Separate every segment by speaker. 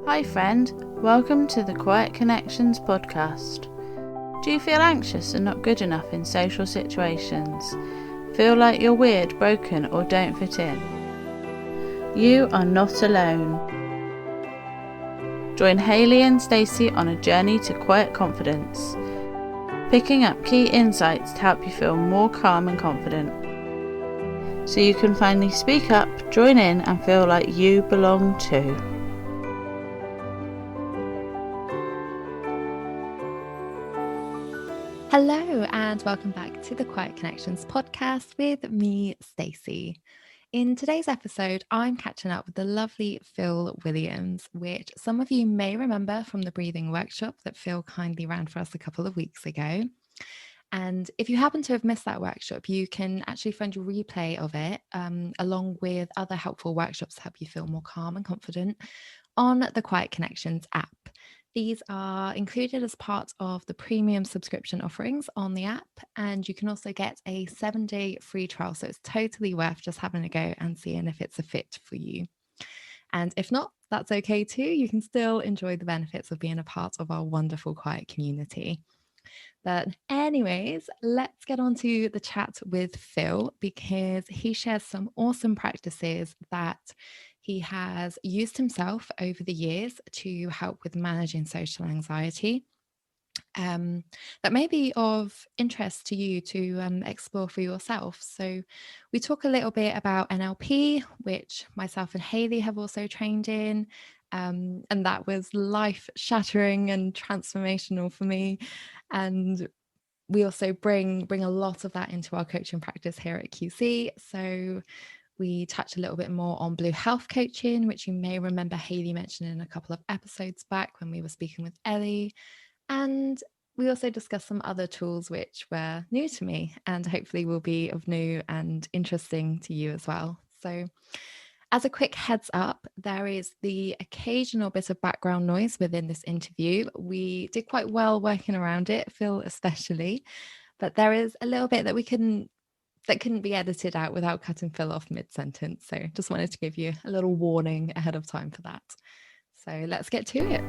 Speaker 1: Hi friend, welcome to the Quiet Connections podcast. Do you feel anxious and not good enough in social situations? Feel like you're weird, broken or don't fit in? You are not alone. Join Hayley and Stacey on a journey to quiet confidence, picking up key insights to help you feel more calm and confident, so you can finally speak up, join in and feel like you belong too.
Speaker 2: Hello and welcome back to the Quiet Connections podcast with me, Stacey. In today's episode, I'm catching up with the lovely Phil Williams, which some of you may remember from the breathing workshop that Phil kindly ran for us a couple of weeks ago. And if you happen to have missed that workshop, you can actually find a replay of it along with other helpful workshops to help you feel more calm and confident on the Quiet Connections app. These are included as part of the premium subscription offerings on the app, and you can also get a 7-day free trial. So it's totally worth just having a go and seeing if it's a fit for you. And if not, that's okay too. You can still enjoy the benefits of being a part of our wonderful quiet community. But anyways, let's get on to the chat with Phil, because he shares some awesome practices that he has used himself over the years to help with managing social anxiety. That may be of interest to you to explore for yourself. So we talk a little bit about NLP, which myself and Hayley have also trained in. And that was life-shattering and transformational for me. And we also bring a lot of that into our coaching practice here at QC. So we touch a little bit more on blue health coaching, which you may remember Hayley mentioning a couple of episodes back when we were speaking with Ellie. And we also discussed some other tools which were new to me and hopefully will be of new and interesting to you as well. So as a quick heads up, there is the occasional bit of background noise within this interview. We did quite well working around it, Phil especially, but there is a little bit that couldn't be edited out without cutting Phil off mid-sentence. So just wanted to give you a little warning ahead of time for that. So let's get to it.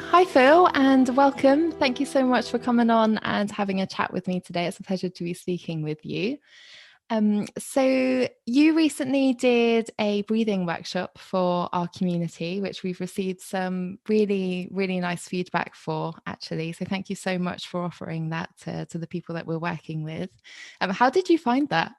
Speaker 2: Hi, Phil, and welcome. Thank you so much for coming on and having a chat with me today. It's a pleasure to be speaking with you. So you recently did a breathing workshop for our community, which we've received some really, really nice feedback for, actually. So thank you so much for offering that to the people that we're working with. How did you find that?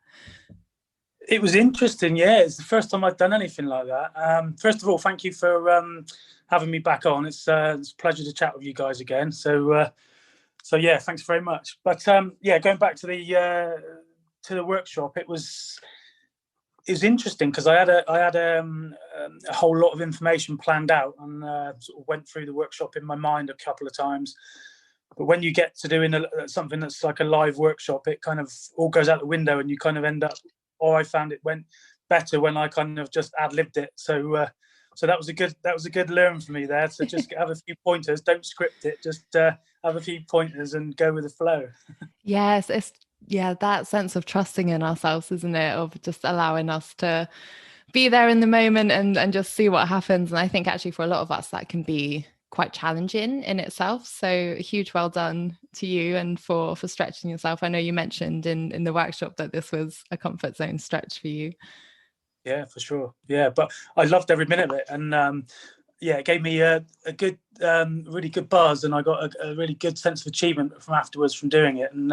Speaker 3: It was interesting, yeah. It's the first time I've done anything like that. First of all, thank you for having me back on. It's a pleasure to chat with you guys again. So yeah, thanks very much. But yeah, going back to the workshop, it was interesting because I had a whole lot of information planned out and sort of went through the workshop in my mind a couple of times. But when you get to doing something that's like a live workshop, it kind of all goes out the window, and you kind of end up. Or I found it went better when I kind of just ad-libbed it. So that was a good learn for me there. So just have a few pointers, don't script it, just have a few pointers and go with the flow.
Speaker 2: Yes, it's that sense of trusting in ourselves, isn't it? Of just allowing us to be there in the moment and just see what happens. And I think actually for a lot of us that can be quite challenging in itself. So a huge well done to you and for stretching yourself. I know you mentioned in the workshop that this was a comfort zone stretch for you.
Speaker 3: Yeah, for sure. Yeah, but I loved every minute of it, and yeah, it gave me a good, really good buzz, and I got a really good sense of achievement from afterwards from doing it, and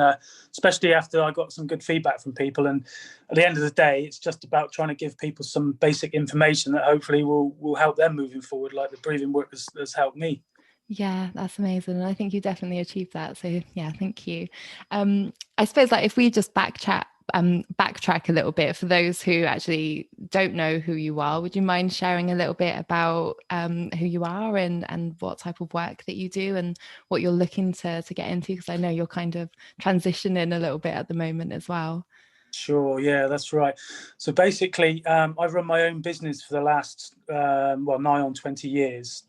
Speaker 3: especially after I got some good feedback from people. And at the end of the day, it's just about trying to give people some basic information that hopefully will help them moving forward, like the breathing work has helped me.
Speaker 2: Yeah, that's amazing. And I think you definitely achieved that. So yeah, thank you. I suppose like if we just backtrack a little bit for those who actually don't know who you are, would you mind sharing a little bit about who you are and what type of work that you do and what you're looking to get into? Because I know you're kind of transitioning a little bit at the moment as well.
Speaker 3: Sure, yeah, that's right. So basically, I've run my own business for the last, nigh on 20 years.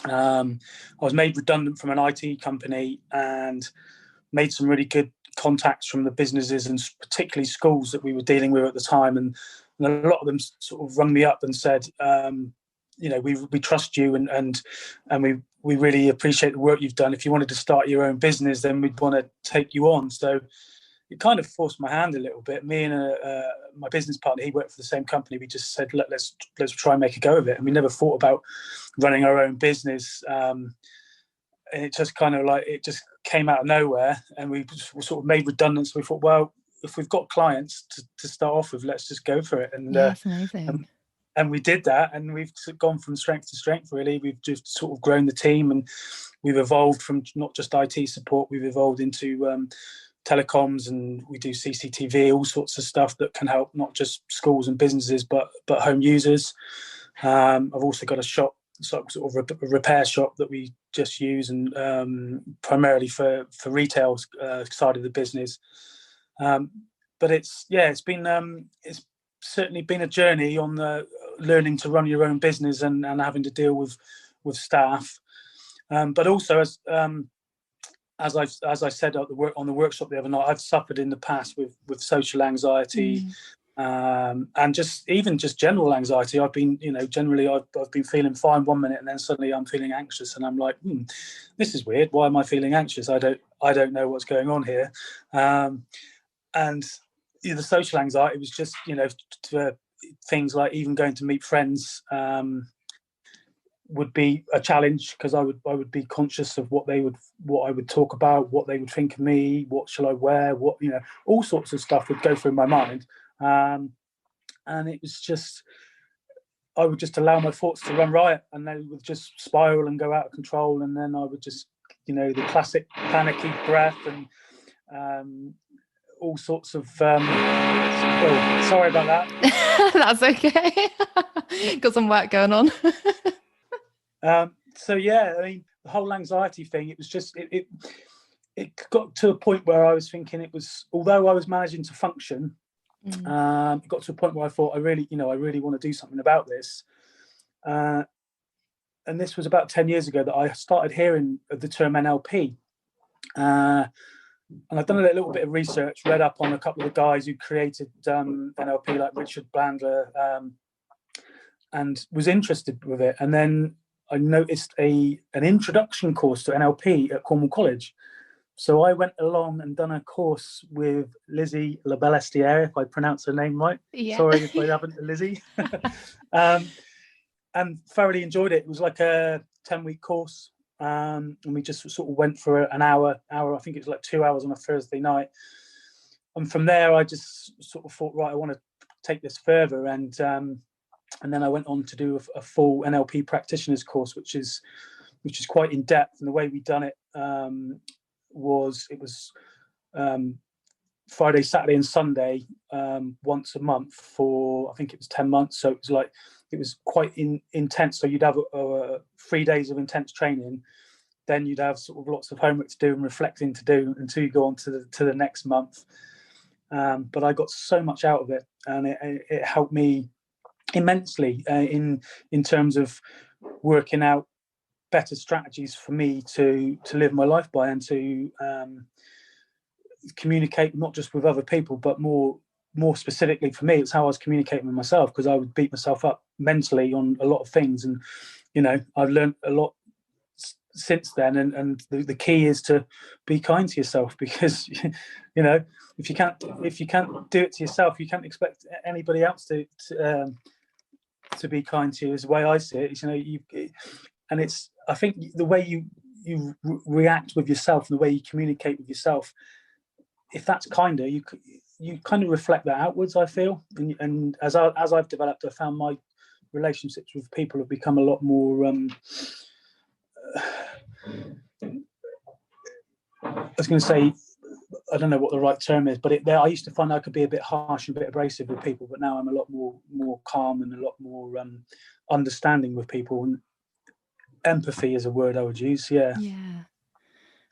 Speaker 3: I was made redundant from an IT company and made some really good contacts from the businesses and particularly schools that we were dealing with at the time, and a lot of them sort of rung me up and said, we trust you, and we really appreciate the work you've done. If you wanted to start your own business, then we'd want to take you on. So it kind of forced my hand a little bit. Me and my business partner, he worked for the same company. We just said, let's try and make a go of it. And we never thought about running our own business. And it just kind of it just came out of nowhere, and we sort of made redundant. So we thought, well, if we've got clients to start off with, let's just go for it. And
Speaker 2: that's amazing.
Speaker 3: And we did that, and we've gone from strength to strength, really. We've just sort of grown the team, and we've evolved from not just IT support, we've evolved into telecoms, and we do CCTV, all sorts of stuff that can help not just schools and businesses, but home users. I've also got a shop, sort of a repair shop that we just use, and primarily for retail side of the business. But it's certainly been a journey on the learning to run your own business and having to deal with staff. But also, as I said on the workshop the other night, I've suffered in the past with social anxiety, and just general anxiety. I've been, generally I've been feeling fine one minute, and then suddenly I'm feeling anxious, and I'm like, this is weird. Why am I feeling anxious? I don't know what's going on here. And the social anxiety was just, things like even going to meet friends would be a challenge, because I would be conscious of what I would talk about, what they would think of me, what shall I wear, all sorts of stuff would go through my mind. And it was just, I would just allow my thoughts to run riot, and they would just spiral and go out of control. And then I would just, the classic panicky breath and all sorts of sorry about that.
Speaker 2: That's okay. Got some work going on.
Speaker 3: So yeah, I mean, the whole anxiety thing, it was just it got to a point where I was thinking, it was, although I was managing to function, it got to a point where I thought, I really want to do something about this. And this was about 10 years ago that I started hearing of the term NLP. And I've done a little bit of research, read up on a couple of the guys who created NLP, like Richard Bandler, and was interested with it. And then I noticed an introduction course to NLP at Cornwall College. So I went along and done a course with Lizzie Labellestiere, if I pronounce her name right. Yeah. Sorry if I haven't, Lizzie. And thoroughly enjoyed it. It was like a 10-week course. And we just sort of went for an hour, I think it was like 2 hours on a Thursday night. And from there, I just sort of thought, right, I want to take this further. And then I went on to do a full NLP practitioner's course, which is quite in depth. And the way we done it was Friday, Saturday, and Sunday once a month for, I think it was 10 months. So it was quite intense. So you'd have 3 days of intense training, then you'd have sort of lots of homework to do and reflecting to do until you go on to the next month. But I got so much out of it, and it helped me immensely in terms of working out better strategies for me to live my life by, and to communicate not just with other people, but more specifically for me, it's how I was communicating with myself, because I would beat myself up mentally on a lot of things. And I've learned a lot since then, and the key is to be kind to yourself, because if you can't do it to yourself, you can't expect anybody else to be kind to you, is the way I see it. And it's, I think, the way you react with yourself and the way you communicate with yourself, if that's kinder, you kind of reflect that outwards, I feel. And as I've developed, I found my relationships with people have become a lot more I was going to say, I don't know what the right term is, but I used to find I could be a bit harsh and a bit abrasive with people, but now I'm a lot more calm and a lot more understanding with people. And empathy is a word I would use. Yeah.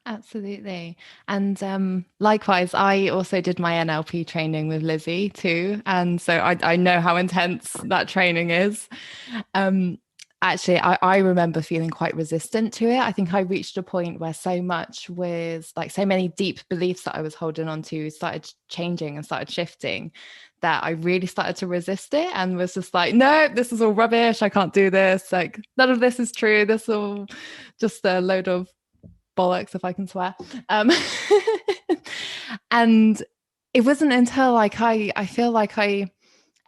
Speaker 2: Absolutely. And likewise, I also did my NLP training with Lizzie too. And so I know how intense that training is. Actually, I remember feeling quite resistant to it. I think I reached a point where so much was like so many deep beliefs that I was holding on to started changing and started shifting, that I really started to resist it and was just like, no, this is all rubbish. I can't do this. Like, none of this is true. This is all just a load of bollocks, if I can swear. And it wasn't until like I feel like I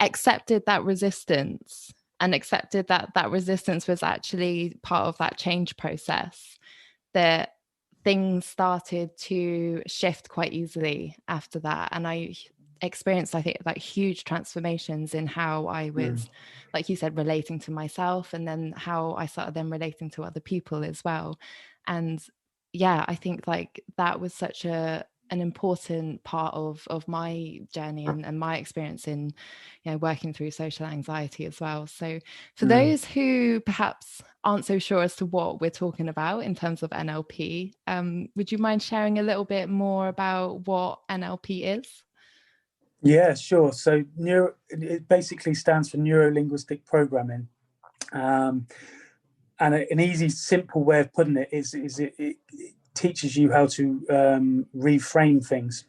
Speaker 2: accepted that resistance and accepted that that resistance was actually part of that change process, that things started to shift quite easily after that. And I experienced, I think, like huge transformations in how I was, like you said, relating to myself, and then how I started then relating to other people as well. And yeah, I think like that was such an important part of my journey and my experience in, you know, working through social anxiety as well. So for those who perhaps aren't so sure as to what we're talking about in terms of NLP, would you mind sharing a little bit more about what NLP is?
Speaker 3: Yeah, sure. So it basically stands for neuro-linguistic programming. And an easy, simple way of putting it is it teaches you how to reframe things.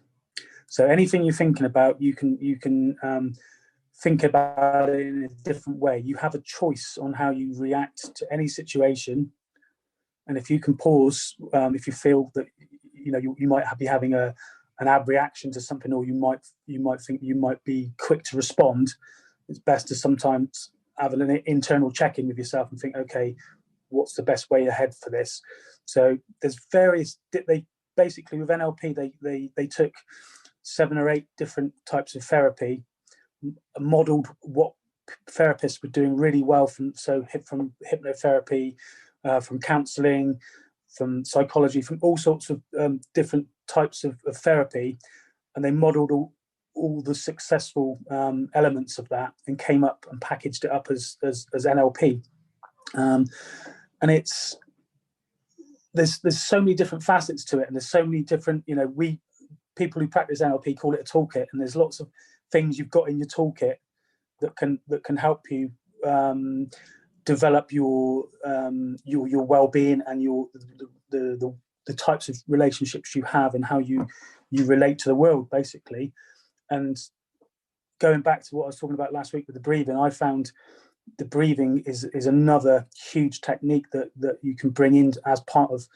Speaker 3: So anything you're thinking about, you can think about it in a different way. You have a choice on how you react to any situation, and if you can pause, if you feel that you might be having an abreaction to something, or you might think you might be quick to respond, it's best to sometimes have an internal check-in with yourself and think, okay, what's the best way ahead for this? So there's various. They basically, with NLP, they took 7 or 8 different types of therapy, modeled what therapists were doing really well from hypnotherapy, from counseling, from psychology, from all sorts of different types of therapy, and they modeled all the successful elements of that and came up and packaged it up as NLP. And there's so many different facets to it, and there's so many different, people who practice NLP call it a toolkit, and there's lots of things you've got in your toolkit that can help you develop your well-being and the types of relationships you have and how you relate to the world, basically. And going back to what I was talking about last week with the breathing, I found the breathing is another huge technique that you can bring in as part of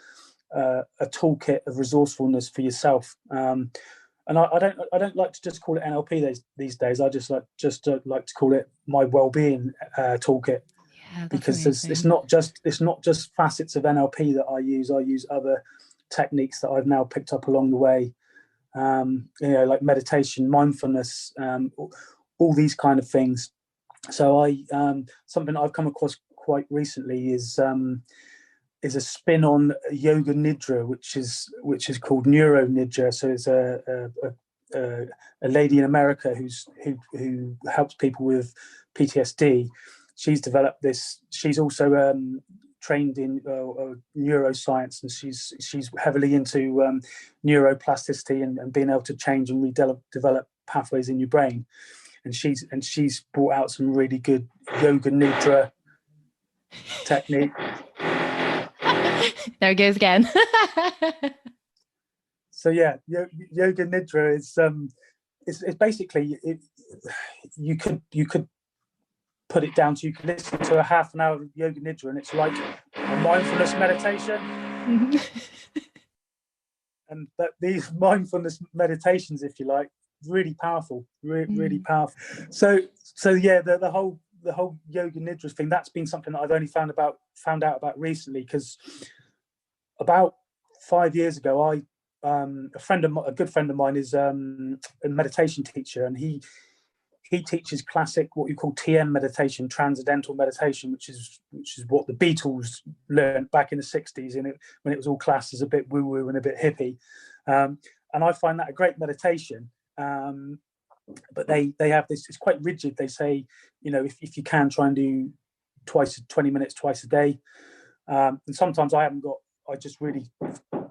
Speaker 3: a toolkit of resourcefulness for yourself. And I don't like to just call it NLP these days. I just like to call it my well-being toolkit. Yeah, because it's not just facets of NLP that I use. I use other techniques that I've now picked up along the way. Like meditation, mindfulness, all these kind of things. So something I've come across quite recently is a spin on yoga nidra, which is called neuro nidra. So it's a lady in America who helps people with PTSD. She's developed this. She's also trained in neuroscience, and she's heavily into neuroplasticity and being able to change and develop pathways in your brain. And she's brought out some really good yoga nidra technique.
Speaker 2: There it goes again.
Speaker 3: So yeah, yoga nidra is it's basically you could put it down to, you can listen to a half an hour of yoga nidra, and it's like a mindfulness meditation. And that these mindfulness meditations, if you like, really powerful, really powerful. So yeah, the whole yoga nidra thing, that's been something that I've only found out about recently, because about 5 years ago, a good friend of mine is a meditation teacher, and he teaches classic, what you call TM meditation, transcendental meditation, which is what the Beatles learned back in the 60s, when it was all classed as a bit woo-woo and a bit hippie. And I find that a great meditation. But they have this, it's quite rigid. They say, if you can, try and do 20 minutes twice a day. And sometimes I just really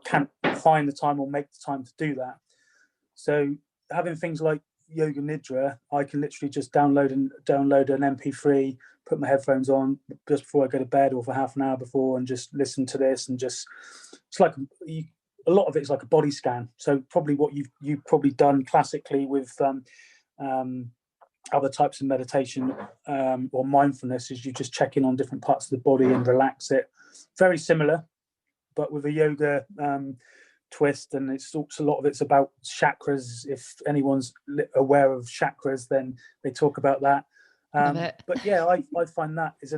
Speaker 3: can't find the time or make the time to do that. So having things like yoga nidra, I can literally just download an MP3, put my headphones on just before I go to bed or for half an hour before, and just listen to this, and just, it's like a lot of it is like a body scan. So probably what you've probably done classically with other types of meditation or mindfulness is you just check in on different parts of the body and relax it. Very similar, but with a yoga twist, and it's also, a lot of it's about chakras. If anyone's aware of chakras, then they talk about that.
Speaker 2: Love it.
Speaker 3: But yeah, I find that is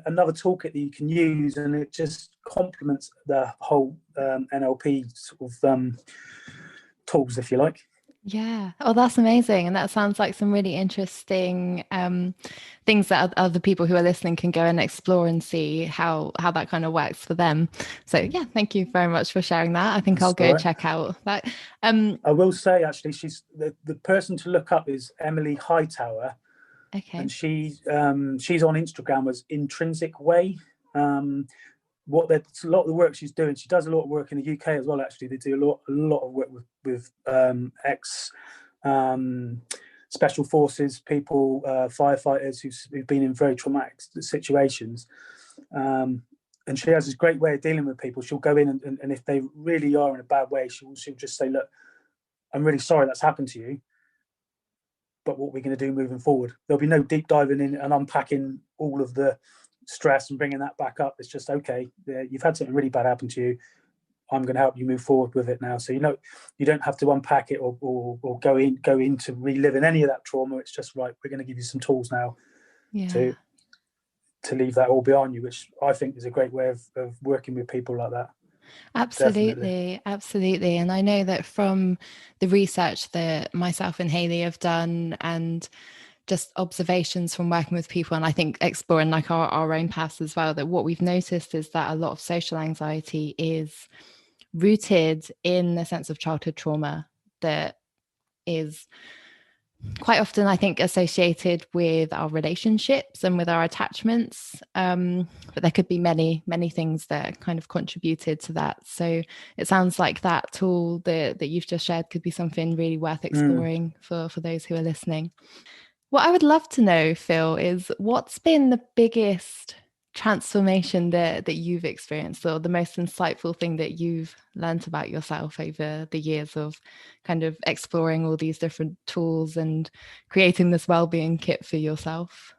Speaker 3: another toolkit that you can use, and it just complements the whole NLP sort of tools, if you like.
Speaker 2: Yeah. Oh, that's amazing. And that sounds like some really interesting things that other people who are listening can go and explore and see how that kind of works for them. So yeah, thank you very much for sharing that. I think I'll go check out that.
Speaker 3: I will say, actually, she's the person to look up is Emily Hightower.
Speaker 2: Okay.
Speaker 3: And she's on Instagram as Intrinsic Way. A lot of the work she's doing, she does a lot of work in the UK as well. Actually, they do a lot of work with ex special forces people, firefighters who've been in very traumatic situations. And she has this great way of dealing with people. She'll go in and if they really are in a bad way, she'll just say, "Look, I'm really sorry that's happened to you, but what we're going to do moving forward." There'll be no deep diving in and unpacking all of the stress and bringing that back up. It's just, okay, you've had something really bad happen to you. I'm going to help you move forward with it now. So, you don't have to unpack it or go into reliving any of that trauma. It's just, right, we're going to give you some tools now to leave that all behind you, which I think is a great way of working with people like that.
Speaker 2: Absolutely. And I know that from the research that myself and Hayley have done, and just observations from working with people, and I think exploring like our own paths as well, that what we've noticed is that a lot of social anxiety is rooted in the sense of childhood trauma that is quite often, I think, associated with our relationships and with our attachments. But there could be many things that kind of contributed to that. So it sounds like that tool that you've just shared could be something really worth exploring for those who are listening. What I would love to know, Phil, is what's been the biggest transformation that you've experienced, or the most insightful thing that you've learned about yourself over the years of kind of exploring all these different tools and creating this wellbeing kit for yourself?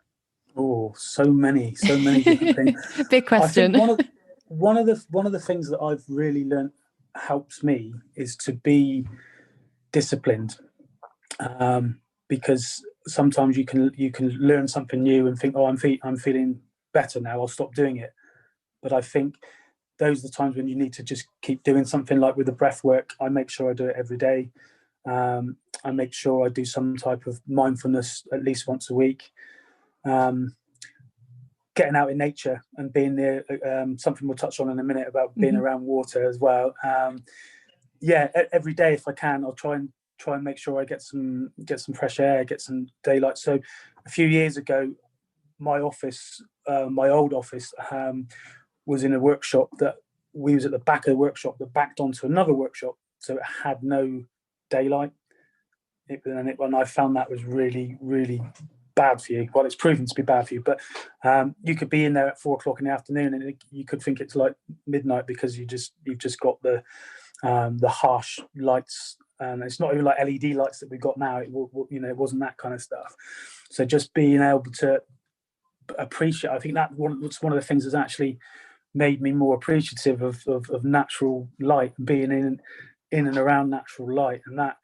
Speaker 3: Oh, so many different things.
Speaker 2: Big question.
Speaker 3: I think one of the things that I've really learned helps me is to be disciplined, because sometimes you can learn something new and think, oh, I'm feeling better now, I'll stop doing it. But I think those are the times when you need to just keep doing something. Like with the breath work, I make sure I do it every day. I make sure I do some type of mindfulness at least once a week. Getting out in nature and being near, something we'll touch on in a minute about being around water as well. Every day if I can, I'll try and make sure I get some fresh air, get some daylight. So a few years ago, my office, my old office, was in a workshop that we was at the back of the workshop that backed onto another workshop, so it had no daylight. And I found that was really, really bad for you. Well, it's proven to be bad for you, but you could be in there at 4:00 in the afternoon and you could think it's like midnight because you've just got the harsh lights, and it's not even like LED lights that we've got now. It wasn't that kind of stuff. So just being able to appreciate, I think that was one of the things that's actually made me more appreciative of natural light and being in and around natural light. And that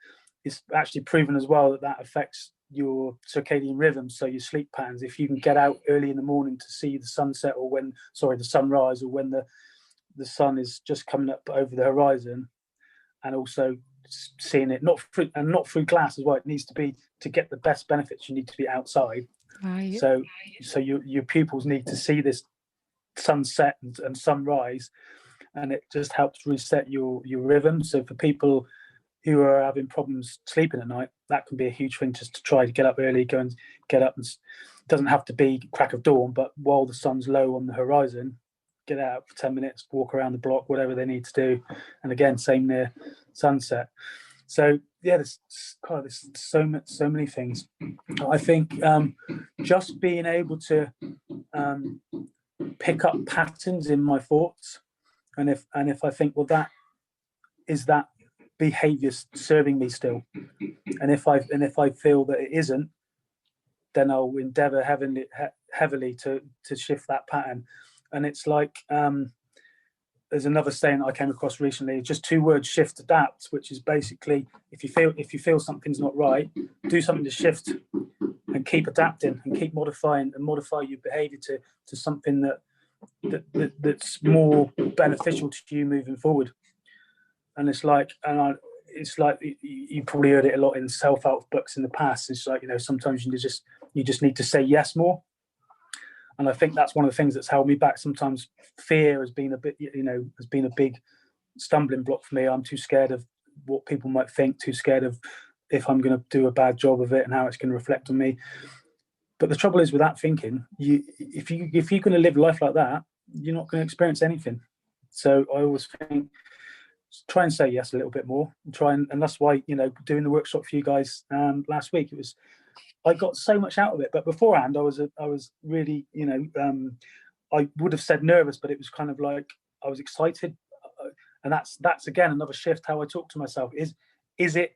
Speaker 3: is actually proven as well that affects your circadian rhythm, so your sleep patterns. If you can get out early in the morning to see the sunset, or the sunrise, or when the sun is just coming up over the horizon, and also seeing it not through glass as well. It needs to be, to get the best benefits, you need to be outside. Right. So your pupils need to see this sunset and sunrise, and it just helps reset your rhythm. So for people who are having problems sleeping at night, that can be a huge thing, just to try to get up early, go and get up. And it doesn't have to be crack of dawn, but while the sun's low on the horizon, get out for 10 minutes, walk around the block, whatever they need to do. And again, same near sunset. So there's so many things. I think just being able to pick up patterns in my thoughts, and if I think, well, that behaviour serving me still, and if I feel that it isn't, then I'll endeavour heavily to shift that pattern. And it's like there's another saying I came across recently, just 2 words: shift, adapt, which is basically if you feel something's not right, do something to shift and keep adapting and keep modify your behaviour to something that's more beneficial to you moving forward. And it's like, you probably heard it a lot in self-help books in the past. It's like, sometimes you just need to say yes more. And I think that's one of the things that's held me back. Sometimes fear has been a big stumbling block for me. I'm too scared of what people might think, too scared of if I'm going to do a bad job of it and how it's going to reflect on me. But the trouble is with that thinking, if you're going to live life like that, you're not going to experience anything. So I always think, try and say yes a little bit more, and that's why, doing the workshop for you guys last week, I got so much out of it. But beforehand, I was really, I would have said nervous, but it was kind of like I was excited, and that's again another shift how I talk to myself. Is it?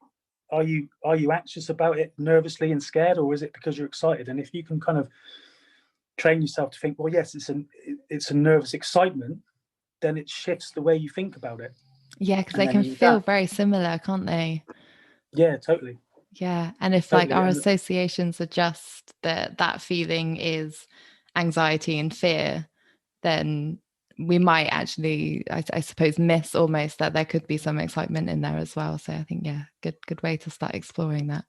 Speaker 3: Are you anxious about it, nervously and scared, or is it because you're excited? And if you can kind of train yourself to think, well, yes, it's a nervous excitement, then it shifts the way you think about it.
Speaker 2: Yeah, because they can feel very similar, can't they?
Speaker 3: Yeah, totally.
Speaker 2: Yeah, and if totally. Like our associations are just that feeling is anxiety and fear, then we might actually, I suppose, miss almost that there could be some excitement in there as well. So I think, yeah, good way to start exploring that.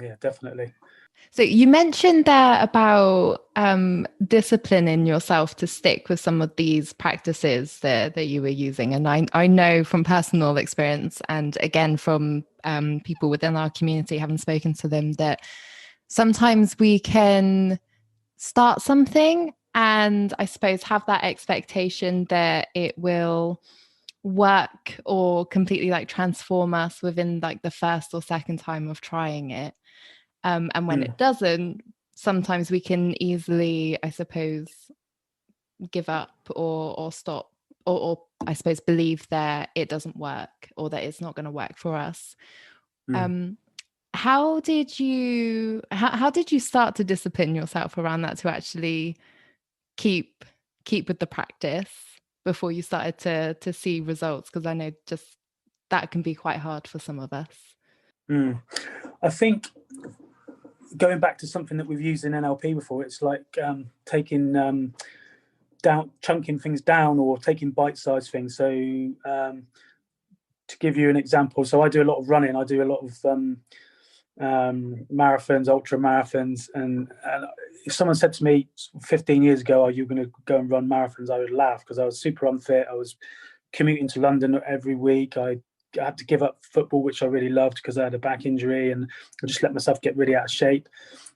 Speaker 3: Yeah, definitely.
Speaker 2: So you mentioned there about disciplining yourself to stick with some of these practices that you were using. And I know from personal experience, and again from people within our community, having spoken to them, that sometimes we can start something and I suppose have that expectation that it will work or completely like transform us within like the first or second time of trying it. And when it doesn't, sometimes we can easily, I suppose, give up or stop or I suppose believe that it doesn't work or that it's not going to work for us. How did you start to discipline yourself around that to actually keep with the practice before you started to see results? Because I know just that can be quite hard for some of us.
Speaker 3: I think going back to something that we've used in NLP before, it's like taking chunking things down or taking bite-sized things. So to give you an example, so I do a lot of running. I do a lot of marathons, ultra marathons, and if someone said to me 15 years ago, are you going to go and run marathons, I would laugh, because I was super unfit. I was commuting to London every week. I had to give up football, which I really loved, because I had a back injury, and I just let myself get really out of shape.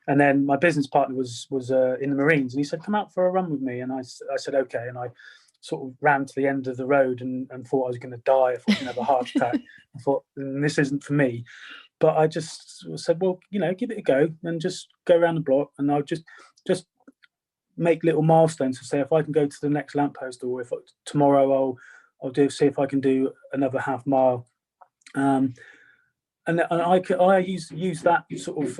Speaker 3: And then my business partner was in the Marines, and he said, come out for a run with me. And I said, okay. And I sort of ran to the end of the road and thought I was going to die. I thought I was going to have a heart attack. I thought, this isn't for me. But I just said, well, give it a go and just go around the block, and I'll just make little milestones to say, if I can go to the next lamppost, or if tomorrow I'll see if I can do another half mile. And I use that sort of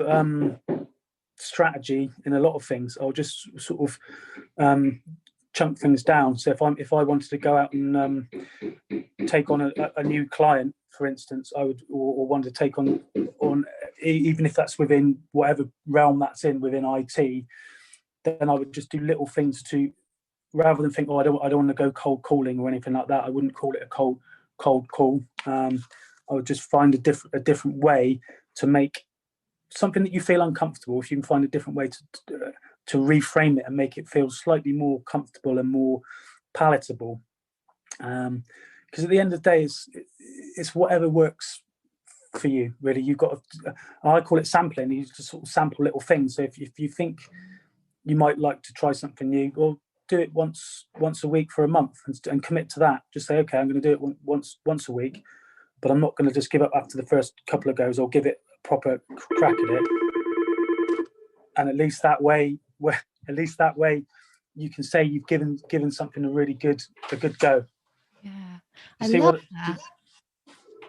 Speaker 3: strategy in a lot of things. I'll just sort of chunk things down. So if I wanted to go out and take on a new client, for instance, I would or wanted to take on even if that's within whatever realm that's in within IT, then I would just do little things to, rather than think, I don't want to go cold calling or anything like that. I wouldn't call it a cold call. I would just find a different way to make something that you feel uncomfortable. If you can find a different way to reframe it and make it feel slightly more comfortable and more palatable, because at the end of the day, it's whatever works for you, really. You've got I call it sampling. You just sort of sample little things. So if you think you might like to try something new, well, do it once a week for a month and commit to that. Just say, okay, I'm going to do it once a week. but I'm not going to just give up after the first couple of goes. I'll give it a proper crack at it, and at least that way you can say you've given something a good go.
Speaker 2: Yeah,
Speaker 3: I
Speaker 2: love that.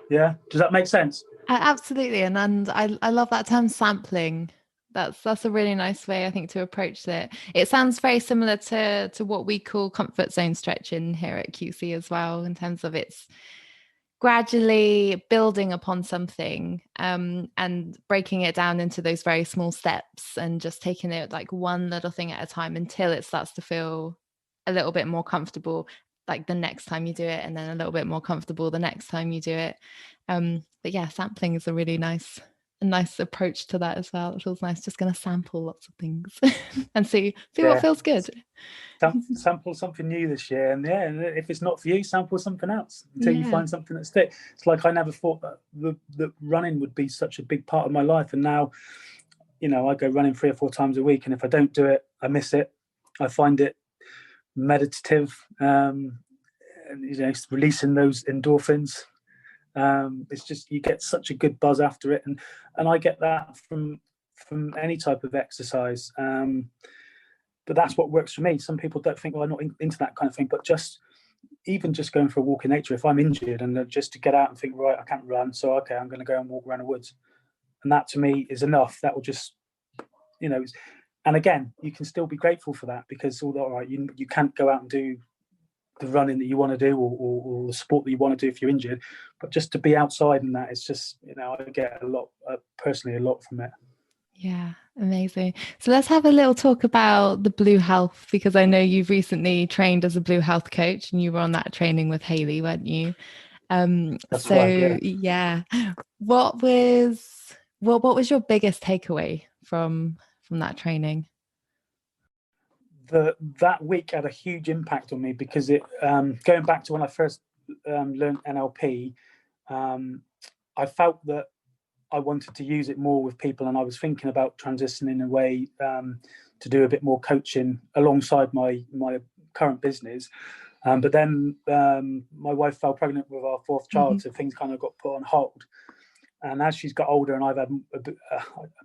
Speaker 3: Yeah, does that make sense?
Speaker 2: Absolutely, and I love that term, sampling. That's a really nice way, I think, to approach it. It sounds very similar to what we call comfort zone stretching here at QC as well, in terms of it's gradually building upon something, and breaking it down into those very small steps, and just taking it like one little thing at a time until it starts to feel a little bit more comfortable, like the next time you do it, and then a little bit more comfortable the next time you do it. But yeah, sampling is a really nice approach to that as well. It feels nice, just going to sample lots of things and see what feels good.
Speaker 3: Sample something new this year, and if it's not for you, sample something else until you find something that sticks. It's like I never thought that running would be such a big part of my life, and now, I go running 3 or 4 times a week, and if I don't do it, I miss it. I find it meditative, and it's releasing those endorphins. It's just, you get such a good buzz after it, and I get that from any type of exercise. But that's what works for me. Some people don't think, well, I'm not into that kind of thing, but even just going for a walk in nature, if I'm injured, and just to get out and think, right, I can't run, so okay, I'm going to go and walk around the woods, and that to me is enough. That will just, and again, you can still be grateful for that, because all right, you can't go out and do the running that you want to do, or the sport that you want to do if you're injured, but just to be outside, and that, it's just, I get personally a lot from it.
Speaker 2: Yeah, amazing. So let's have a little talk about the Blue Health, because I know you've recently trained as a Blue Health coach, and you were on that training with Hayley, weren't you?
Speaker 3: That's right,
Speaker 2: yeah. What was your biggest takeaway from that training?
Speaker 3: That week had a huge impact on me, because it, going back to when I first learned NLP, I felt that I wanted to use it more with people, and I was thinking about transitioning away to do a bit more coaching alongside my current business. But then my wife fell pregnant with our 4th child, so things kind of got put on hold. And as she's got older and I've had a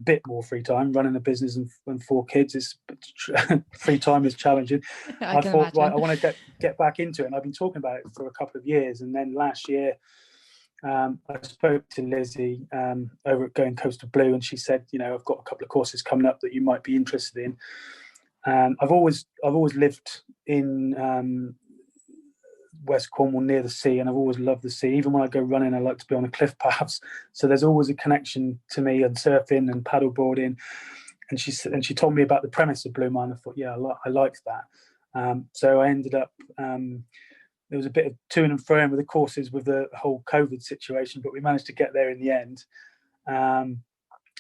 Speaker 3: bit more free time running a business and 4 kids, free time is challenging. I thought, right, I want to get back into it, and I've been talking about it for a couple of years. And then last year, I spoke to Lizzie over at Going Coastal Blue, and she said, I've got a couple of courses coming up that you might be interested in. And I've always lived in West Cornwall near the sea, and I've always loved the sea. Even when I go running, I like to be on the cliff paths. So there's always a connection to me, and surfing and paddleboarding. And she told me about the premise of Blue Mind. I thought, yeah, I liked that. So I ended up. There was a bit of to and fro with the courses with the whole COVID situation, but we managed to get there in the end. And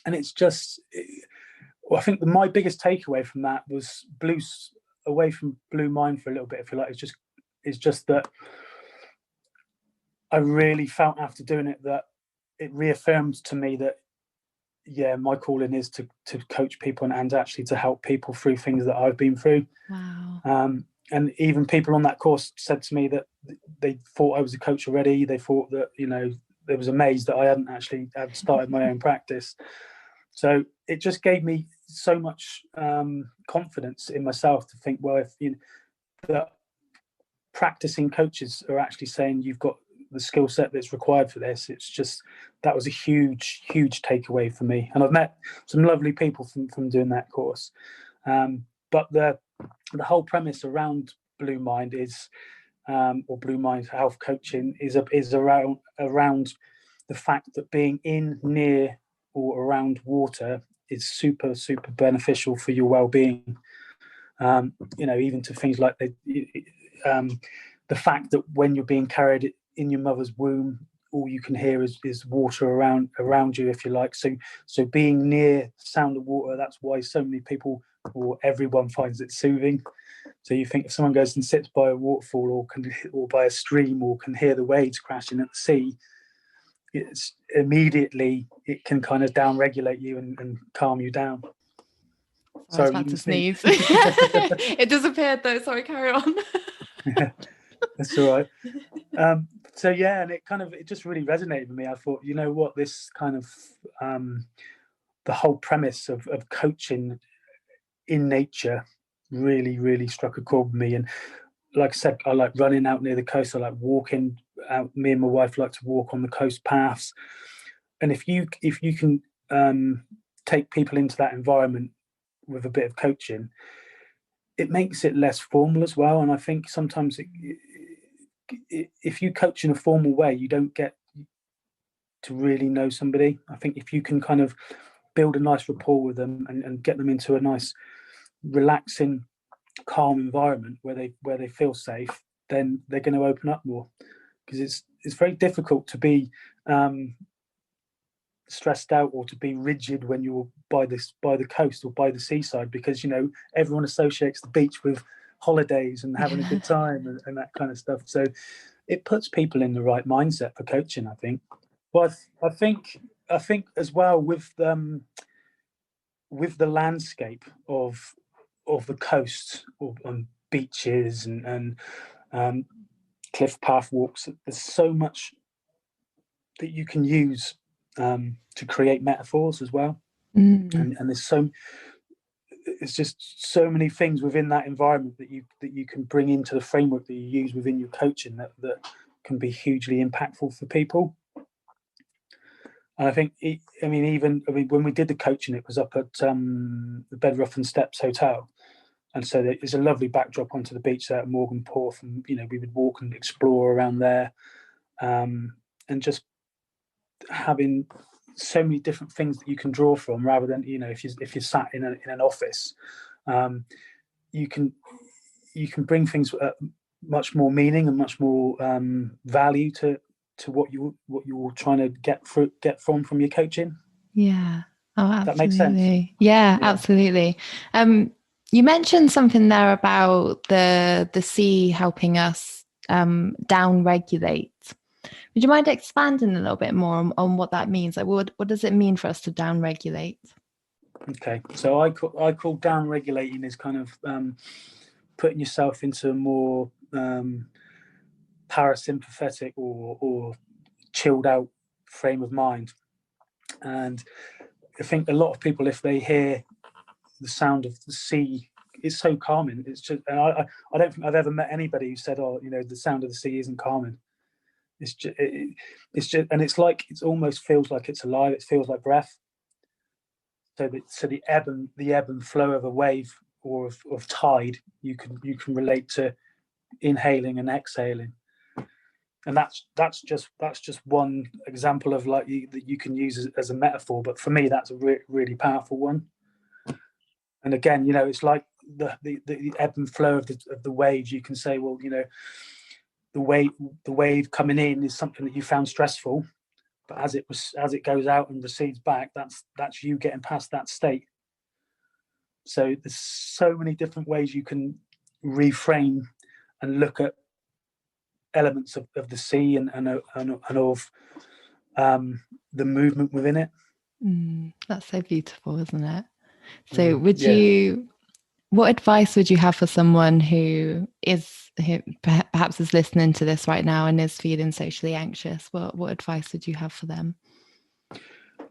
Speaker 3: it's just, I think my biggest takeaway from that was away from Blue Mind for a little bit, if you like. It's just that I really felt after doing it that it reaffirmed to me that, yeah, my calling is to coach people and actually to help people through things that I've been through.
Speaker 2: Wow.
Speaker 3: And even people on that course said to me that they thought I was a coach already. They thought that, they was amazed that I hadn't actually started my own practice. So it just gave me so much confidence in myself to think, well, if that practicing coaches are actually saying you've got the skill set that's required for this, it's just, that was a huge takeaway for me. And I've met some lovely people from doing that course. But the whole premise around Blue Mind is, or Blue Mind health coaching is around the fact that being near or around water is super beneficial for your well-being. Even to things like the fact that when you're being carried in your mother's womb, all you can hear is water around you, if you like. So being near sound of water, that's why so many people, or everyone, finds it soothing. So you think if someone goes and sits by a waterfall or by a stream, or can hear the waves crashing at the sea, it's immediately, it can kind of down-regulate you and calm you down.
Speaker 2: I was about to sneeze. It disappeared though. Sorry, carry on.
Speaker 3: Yeah, that's all right. So yeah, and it just really resonated with me. I thought, you know what, this kind of the whole premise of coaching in nature really struck a chord with me. And like I said, I like running out near the coast. I like walking out. Me and my wife like to walk on the coast paths. And if you can take people into that environment with a bit of coaching, it makes it less formal as well. And I think sometimes if you coach in a formal way, you don't get to really know somebody. I think if you can kind of build a nice rapport with them and get them into a nice, relaxing, calm environment where they feel safe, then they're going to open up more. Because it's very difficult to be stressed out or to be rigid when you're by the coast or by the seaside, because everyone associates the beach with holidays and having a good time and that kind of stuff. So it puts people in the right mindset for coaching, I think. But I think as well with the landscape of the coast or on beaches and cliff path walks, there's so much that you can use to create metaphors as well. And it's just so many things within that environment that you can bring into the framework that you use within your coaching that can be hugely impactful for people. And I think, when we did the coaching, it was up at the Bedrough and Steps Hotel. And so there's a lovely backdrop onto the beach there at Morgan Porth. And, we would walk and explore around there, and just having so many different things that you can draw from, rather than, if you're sat in an office, you can bring things much more meaning and much more value to what you're trying to get from your coaching.
Speaker 2: Yeah. Oh, absolutely.
Speaker 3: That makes sense.
Speaker 2: Yeah, absolutely. You mentioned something there about the sea helping us down regulate. Would you mind expanding a little bit more on what that means? Like, what does it mean for us to down regulate?
Speaker 3: Okay, so I call down regulating is kind of putting yourself into a more parasympathetic or chilled out frame of mind. And I think a lot of people, if they hear the sound of the sea, it's so calming. It's just, and I don't think I've ever met anybody who said, "Oh, the sound of the sea isn't calming." It's just, and it's like, it almost feels like it's alive. It feels like breath. So the ebb and flow of a wave or of tide, you can relate to inhaling and exhaling. And that's just one example of that you can use as a metaphor. But for me, that's a really powerful one. And again, it's like the ebb and flow of the waves. You can say, well, the wave coming in is something that you found stressful, but as it goes out and recedes back, that's you getting past that state. So there's so many different ways you can reframe and look at elements of the sea and of the movement within it.
Speaker 2: That's so beautiful, isn't it? So what advice would you have for someone who perhaps is listening to this right now and is feeling socially anxious? What advice would you have for them?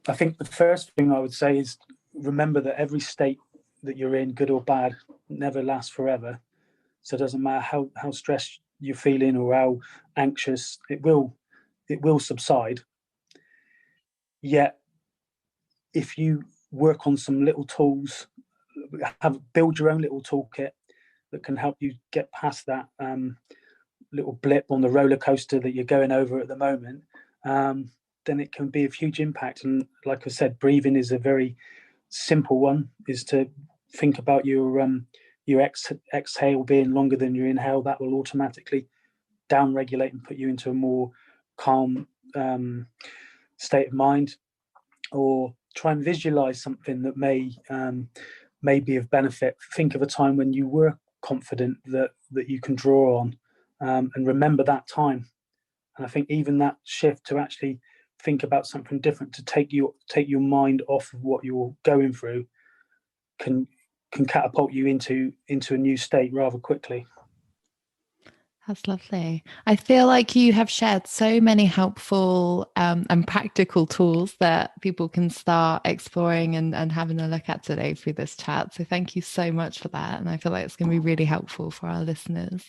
Speaker 3: I think the first thing I would say is remember that every state that you're in, good or bad, never lasts forever. So it doesn't matter how stressed you're feeling or how anxious, it will subside. Yet if you work on some little tools, build your own little toolkit that can help you get past that little blip on the roller coaster that you're going over at the moment, then it can be of huge impact. And like I said, breathing is a very simple one, is to think about your exhale being longer than your inhale. That will automatically down regulate and put you into a more calm state of mind. Or try and visualize something that may be of benefit. Think of a time when you were confident that you can draw on, and remember that time. And I think even that shift to actually think about something different, to take your mind off of what you're going through, can catapult you into a new state rather quickly.
Speaker 2: That's lovely. I feel like you have shared so many helpful and practical tools that people can start exploring and having a look at today through this chat. So thank you so much for that. And I feel like it's going to be really helpful for our listeners.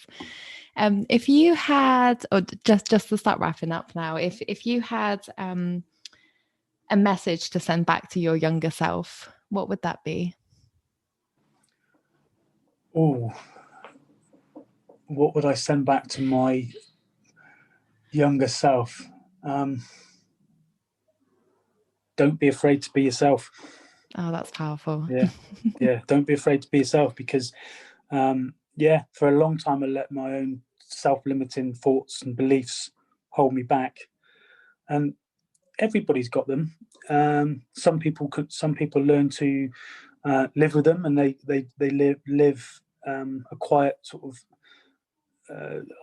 Speaker 2: If you had, or just to start wrapping up now, if you had a message to send back to your younger self, what would that be?
Speaker 3: Oh, what would I send back to my younger self? Don't be afraid to be yourself.
Speaker 2: Oh, that's powerful.
Speaker 3: Yeah. Don't be afraid to be yourself, because for a long time I let my own self-limiting thoughts and beliefs hold me back, and everybody's got them. Some people learn to live with them, and they live a quiet sort of.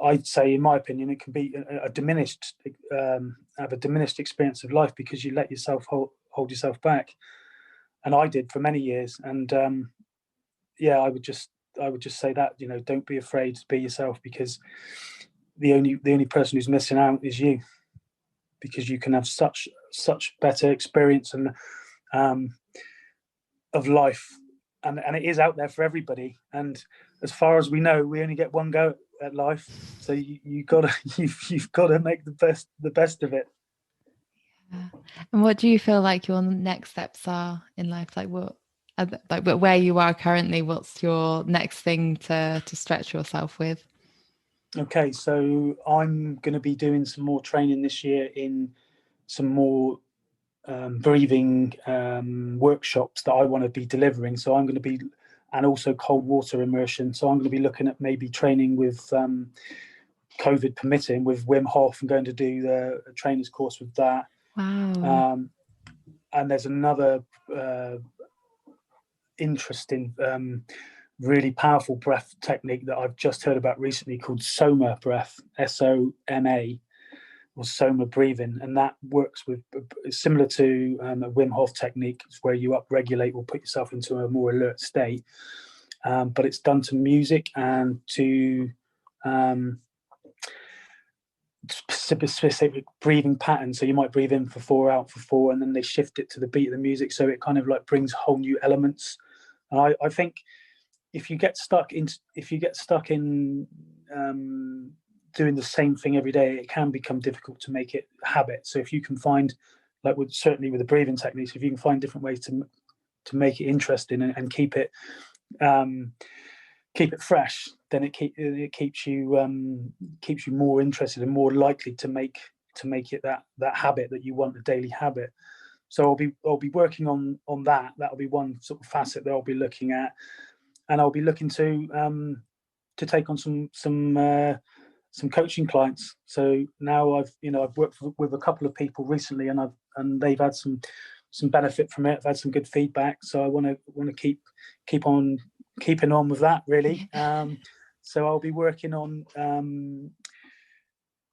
Speaker 3: I'd say, in my opinion, it can be a diminished, have a diminished experience of life because you let yourself hold yourself back, and I did for many years. And I would just say that, don't be afraid to be yourself, because the only person who's missing out is you, because you can have such better experience and of life, and it is out there for everybody. And as far as we know, we only get one go at life, so you've got to make the best of it.
Speaker 2: Yeah. And what do you feel like your next steps are in life? Like where you are currently, what's your next thing to stretch yourself with?
Speaker 3: Okay, so I'm going to be doing some more training this year in some more breathing workshops that I want to be delivering. So I'm going to be, and also cold water immersion. So I'm going to be looking at maybe training with COVID permitting, with Wim Hof, and going to do the trainer's course with that.
Speaker 2: Wow.
Speaker 3: And there's another interesting, really powerful breath technique that I've just heard about recently called Soma breath, SOMA, or Soma breathing, and that works with, similar to a Wim Hof technique, where you upregulate or put yourself into a more alert state, but it's done to music and to specific breathing patterns. So you might breathe in for 4, out for 4, and then they shift it to the beat of the music, so it kind of like brings whole new elements. And I think if you get stuck in doing the same thing every day, it can become difficult to make it a habit. So if you can find, like certainly with the breathing techniques, if you can find different ways to make it interesting and keep it fresh, then it keeps you more interested and more likely to make it that habit that you want, a daily habit. So I'll be working on that. That'll be one sort of facet that I'll be looking at, and I'll be looking to take on some coaching clients. So now I've worked with a couple of people recently, and they've had some benefit from it. I've had some good feedback, so I want to keep on keeping on with that, really. So I'll be working on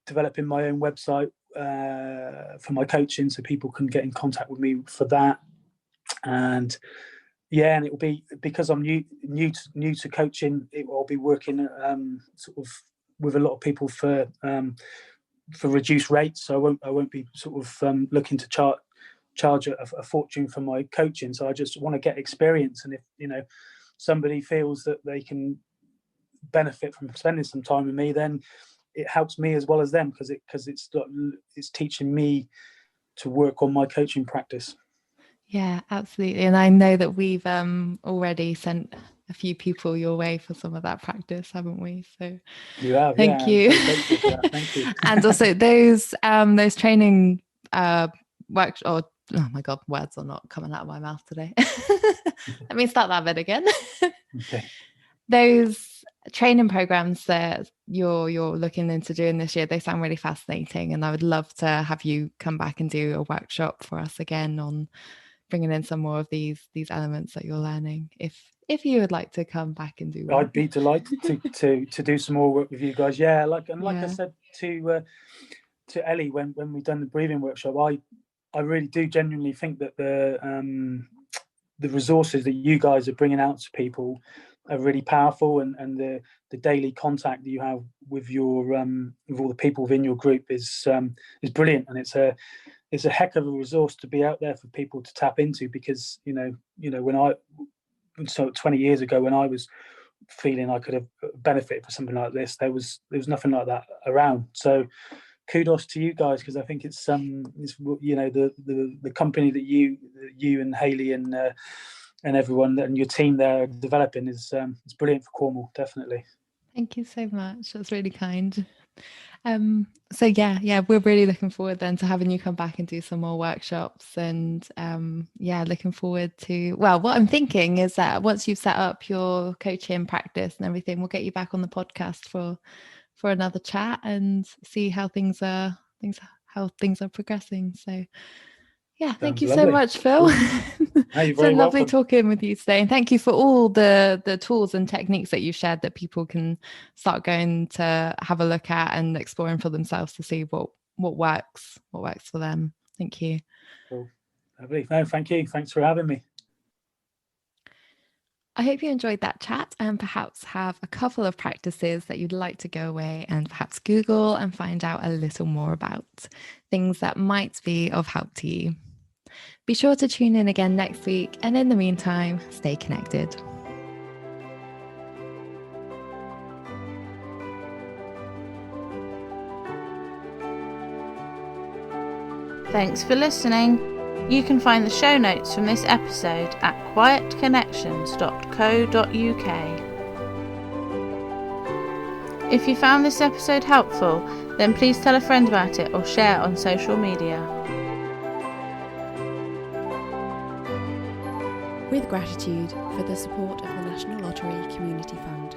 Speaker 3: developing my own website for my coaching, so people can get in contact with me for that. And and it will be, because I'm new to coaching, I'll be working sort of with a lot of people for reduced rates. So I won't be sort of looking to charge a fortune for my coaching. So I just want to get experience, and if somebody feels that they can benefit from spending some time with me, then it helps me as well as them, because it's teaching me to work on my coaching practice.
Speaker 2: Yeah, absolutely. And I know that we've already sent a few people your way for some of that practice, haven't we? So
Speaker 3: you have,
Speaker 2: thank you.
Speaker 3: Thank you.
Speaker 2: And also those training work, or oh my god, words are not coming out of my mouth today. Let me start that bit again.
Speaker 3: Okay.
Speaker 2: Those training programs that you're looking into doing this year, they sound really fascinating, and I would love to have you come back and do a workshop for us again on bringing in some more of these elements that you're learning, if you would like to come back and do one.
Speaker 3: I'd be delighted to do some more work with you guys. Like I said to Ellie when we done the breathing workshop, I really do genuinely think that the resources that you guys are bringing out to people are really powerful, and the daily contact that you have with your with all the people within your group is brilliant, and it's a heck of a resource to be out there for people to tap into, because so 20 years ago, when I was feeling I could have benefited from something like this, there was nothing like that around. So kudos to you guys, because I think it's the company that you and Hayley and everyone and your team there are developing is brilliant for Cornwall, definitely.
Speaker 2: Thank you so much. That's really kind. So yeah, we're really looking forward then to having you come back and do some more workshops, and looking forward to, well, what I'm thinking is that once you've set up your coaching practice and everything, we'll get you back on the podcast for another chat and see how things are progressing. So yeah, thank you so much, Phil. It's been lovely talking with you today, and thank you for all the tools and techniques that you shared that people can start going to have a look at and exploring for themselves to see what works for them. Thank you.
Speaker 3: Cool. Lovely. No, thank you. Thanks for having me.
Speaker 2: I hope you enjoyed that chat and perhaps have a couple of practices that you'd like to go away and perhaps Google and find out a little more about, things that might be of help to you. Be sure to tune in again next week, and in the meantime, stay connected.
Speaker 1: Thanks for listening. You can find the show notes from this episode at quietconnections.co.uk. If you found this episode helpful, then please tell a friend about it or share on social media.
Speaker 4: With gratitude for the support of the National Lottery Community Fund.